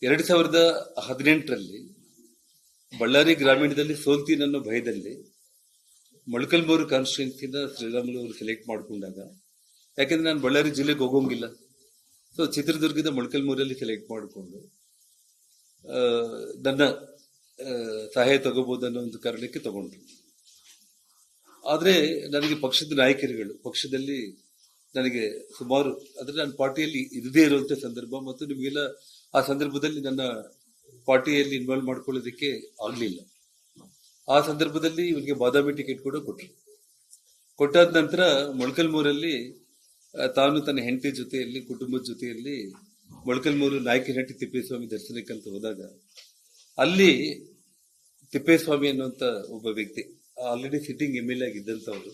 2018ರಲ್ಲಿ ಬಳ್ಳಾರಿ ಗ್ರಾಮೀಣದಲ್ಲಿ ಸೋಲ್ತೀನಿ ಅನ್ನೋ ಭಯದಲ್ಲಿ ಮೊಳಕಲ್ಮೂರು ಕಾನ್ಸ್ಟಿಟ್ಯೂನ್ಸಿನ ಶ್ರೀರಾಮುಲು ಅವರು ಸೆಲೆಕ್ಟ್ ಮಾಡಿಕೊಂಡಾಗ, ಯಾಕೆಂದ್ರೆ ನಾನು ಬಳ್ಳಾರಿ ಜಿಲ್ಲೆಗೆ ಹೋಗೋಂಗಿಲ್ಲ, ಸೊ ಚಿತ್ರದುರ್ಗದ ಮೊಳಕಲ್ಮೂರಲ್ಲಿ ಸೆಲೆಕ್ಟ್ ಮಾಡಿಕೊಂಡು ನನ್ನ ಸಹಾಯ ತಗೋಬಹುದು ಅನ್ನೋ ಒಂದು ಕಾರಣಕ್ಕೆ ತಗೊಂಡ್ರು. ಆದ್ರೆ ನನಗೆ ಪಕ್ಷದ ನಾಯಕರುಗಳು, ಪಕ್ಷದಲ್ಲಿ ನನಗೆ ಸುಮಾರು ಅಂದ್ರೆ ನನ್ನ ಪಾರ್ಟಿಯಲ್ಲಿ ಇರದೇ ಇರುವಂತ ಸಂದರ್ಭ ಮತ್ತು ನಿಮಗೆಲ್ಲ ಆ ಸಂದರ್ಭದಲ್ಲಿ ನನ್ನ ಪಾರ್ಟಿಯಲ್ಲಿ ಇನ್ವಾಲ್ವ್ ಮಾಡ್ಕೊಳ್ಳೋದಕ್ಕೆ ಆಗ್ಲಿಲ್ಲ. ಆ ಸಂದರ್ಭದಲ್ಲಿ ಇವರಿಗೆ ಬಾದಾಮಿ ಟಿಕೆಟ್ ಕೂಡ ಕೊಟ್ಟರು. ಕೊಟ್ಟಾದ ನಂತರ ಮೊಳಕಲ್ಮೂರಲ್ಲಿ ತಾನು ತನ್ನ ಹೆಂಡತಿ ಜೊತೆಯಲ್ಲಿ, ಕುಟುಂಬದ ಜೊತೆಯಲ್ಲಿ ಮೊಳಕಲ್ಮೂರು ನಾಯಕನಹಟ್ಟಿ ತಿಪ್ಪೇಸ್ವಾಮಿ ದರ್ಶನಕ್ಕಂತ ಹೋದಾಗ ಅಲ್ಲಿ ತಿಪ್ಪೇಸ್ವಾಮಿ ಅನ್ನುವಂತ ಒಬ್ಬ ವ್ಯಕ್ತಿ ಆಲ್ರೆಡಿ ಸಿಟ್ಟಿಂಗ್ MLA ಆಗಿದ್ದಂಥವ್ರು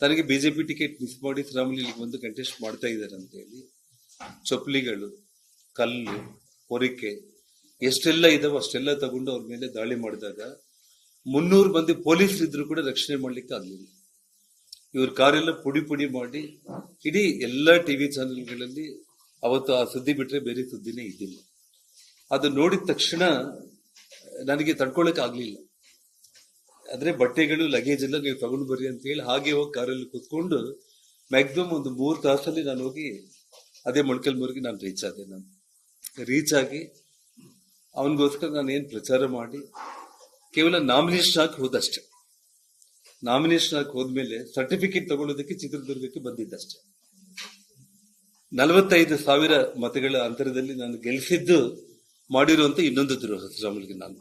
ತನಗೆ ಬಿಜೆಪಿ ಟಿಕೆಟ್ ಮಿಸ್ ಮಾಡಿ ಶ್ರೀರಾಮುಲು ಇಲ್ಲಿಗೆ ಬಂದು ಕಂಟೆಸ್ಟ್ ಮಾಡ್ತಾ ಇದ್ದಾರೆ ಅಂತ ಹೇಳಿ ಚಪ್ಪಲಿಗಳು, ಕಲ್ಲು, ಹೊರಿಕೆ ಎಷ್ಟೆಲ್ಲ ಇದಾವೆ ಅಷ್ಟೆಲ್ಲ ತಗೊಂಡು ಅವ್ರ ಮೇಲೆ ದಾಳಿ ಮಾಡಿದಾಗ 300 ಮಂದಿ ಪೊಲೀಸರು ಇದ್ರು ಕೂಡ ರಕ್ಷಣೆ ಮಾಡ್ಲಿಕ್ಕೆ ಆಗ್ಲಿಲ್ಲ. ಇವ್ರ ಕಾರೆಲ್ಲ ಪುಡಿ ಪುಡಿ ಮಾಡಿ ಇಡೀ ಎಲ್ಲಾ ಟಿವಿ ಚಾನೆಲ್ಗಳಲ್ಲಿ ಅವತ್ತು ಆ ಸುದ್ದಿ ಬಿಟ್ರೆ ಬೇರೆ ಸುದ್ದಿನೇ ಇದ್ದಿಲ್ಲ. ಅದು ನೋಡಿದ ತಕ್ಷಣ ನನಗೆ ತಡ್ಕೊಳಕ್ ಆಗ್ಲಿಲ್ಲ. ಆದ್ರೆ ಬಟ್ಟೆಗಳು, ಲಗೇಜ್ ಎಲ್ಲ ನೀವು ತಗೊಂಡು ಬರ್ರಿ ಅಂತ ಹೇಳಿ ಹಾಗೆ ಹೋಗಿ ಕಾರಲ್ಲಿ ಕೂತ್ಕೊಂಡು ಮ್ಯಾಕ್ಸಿಮಮ್ ಒಂದು 3 ತಾಸಲ್ಲಿ ನಾನು ಹೋಗಿ ಅದೇ ಮೊಳಕಲ್ಮೂರಿಗೆ ನಾನು ರೀಚ್ ಆದೆ. ನಾನು ರೀಚ್ ಆಗಿ ಅವನಿಗೋಸ್ಕರ ನಾನು ಏನ್ ಪ್ರಚಾರ ಮಾಡಿ ಕೇವಲ ನಾಮಿನೇಷನ್ ಹಾಕಿ ಹೋದಷ್ಟೇ. ನಾಮಿನೇಷನ್ ಹಾಕಿ ಹೋದ್ಮೇಲೆ ಸರ್ಟಿಫಿಕೇಟ್ ತಗೊಳ್ಳೋದಕ್ಕೆ ಚಿತ್ರದುರ್ಗಕ್ಕೆ ಬಂದಿದ್ದಷ್ಟೇ. 45,000 ಮತಗಳ ಅಂತರದಲ್ಲಿ ನಾನು ಗೆಲ್ಲಿಸಿದ್ದು ಮಾಡಿರುವಂತ ಇನ್ನೊಂದು ದ್ರೋಹ ಶ್ರೀರಾಮುಲುಗೆ ನಾನು.